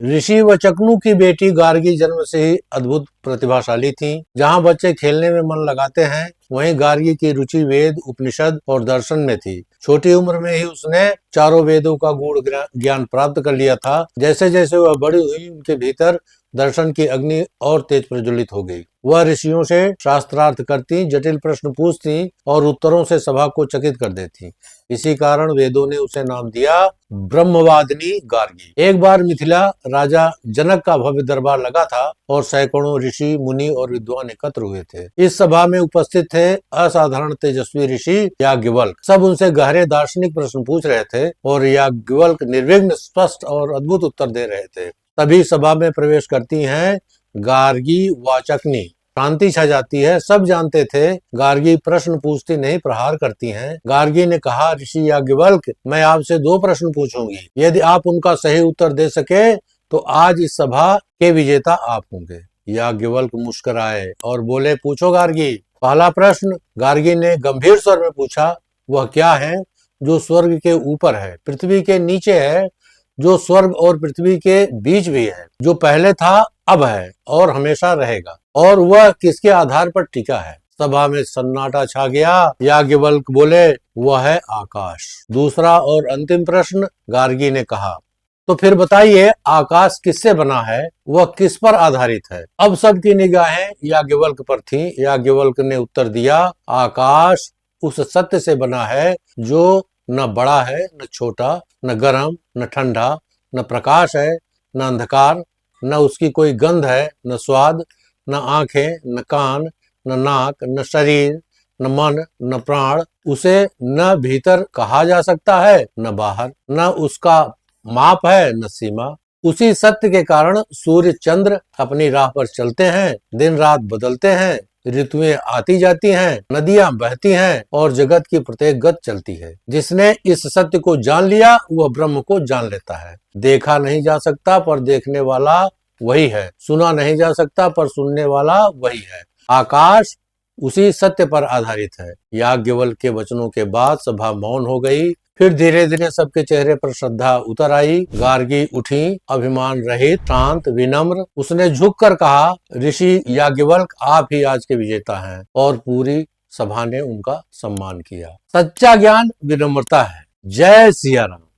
ऋषि वचकनु की बेटी गार्गी जन्म से ही अद्भुत प्रतिभाशाली थी। जहाँ बच्चे खेलने में मन लगाते हैं, वहीं गार्गी की रुचि वेद, उपनिषद और दर्शन में थी। छोटी उम्र में ही उसने चारों वेदों का गूढ़ ज्ञान प्राप्त कर लिया था। जैसे जैसे वह बड़ी हुई, उनके भीतर दर्शन की अग्नि और तेज प्रज्वलित हो गई। वह ऋषियों से शास्त्रार्थ करती, जटिल प्रश्न पूछती और उत्तरों से सभा को चकित कर देती। इसी कारण वेदों ने उसे नाम दिया ब्रह्मवादिनी गार्गी। एक बार मिथिला राजा जनक का भव्य दरबार लगा था और सैकड़ों ऋषि, मुनि और विद्वान एकत्र हुए थे। इस सभा में उपस्थित थे असाधारण तेजस्वी ऋषि याज्ञवल्क्य। सब उनसे गहरे दार्शनिक प्रश्न पूछ रहे थे और याज्ञवल्क्य निर्विघ्न, स्पष्ट और अद्भुत उत्तर दे रहे थे। तभी सभा में प्रवेश करती हैं गार्गी वाचकनी। शांति छा जाती है। सब जानते थे गार्गी प्रश्न पूछती नहीं, प्रहार करती हैं। गार्गी ने कहा, ऋषि याज्ञवल्क्य, मैं आपसे 2 प्रश्न पूछूंगी। यदि आप उनका सही उत्तर दे सके तो आज इस सभा के विजेता आप होंगे। याज्ञवल्क्य मुस्कुराए और बोले, पूछो गार्गी। पहला प्रश्न गार्गी ने गंभीर स्वर में पूछा, वह क्या है जो स्वर्ग के ऊपर है, पृथ्वी के नीचे है, जो स्वर्ग और पृथ्वी के बीच भी है, जो पहले था, अब है और हमेशा रहेगा, और वह किसके आधार पर टिका है? सभा में सन्नाटा छा गया। याज्ञवल्क्य बोले, वह है आकाश। दूसरा और अंतिम प्रश्न गार्गी ने कहा, तो फिर बताइए, आकाश किससे बना है, वह किस पर आधारित है? अब सबकी निगाहें याज्ञवल्क्य पर थीं। याज्ञवल्क्य ने उत्तर दिया, आकाश उस सत्य से बना है जो न बड़ा है, न छोटा, न गर्म, न ठंडा, न प्रकाश है, न अंधकार, न उसकी कोई गंध है, न स्वाद, न आंखें, न कान, न नाक, न शरीर, न मन, न प्राण। उसे न भीतर कहा जा सकता है, न बाहर, न उसका माप है, न सीमा। उसी सत्य के कारण सूर्य चंद्र अपनी राह पर चलते हैं, दिन रात बदलते हैं, ऋतुएं आती जाती हैं, नदियां बहती हैं और जगत की प्रत्येक गत चलती है। जिसने इस सत्य को जान लिया, वह ब्रह्म को जान लेता है। देखा नहीं जा सकता पर देखने वाला वही है, सुना नहीं जा सकता पर सुनने वाला वही है। आकाश उसी सत्य पर आधारित है। याज्ञवल्क्य के वचनों के बाद सभा मौन हो गई। फिर धीरे धीरे सबके चेहरे पर श्रद्धा उतर आई। गार्गी उठी, अभिमान रहित, शांत, विनम्र। उसने झुककर कहा, ऋषि याज्ञवल्क्य, आप ही आज के विजेता हैं। और पूरी सभा ने उनका सम्मान किया। सच्चा ज्ञान विनम्रता है। जय सिया राम।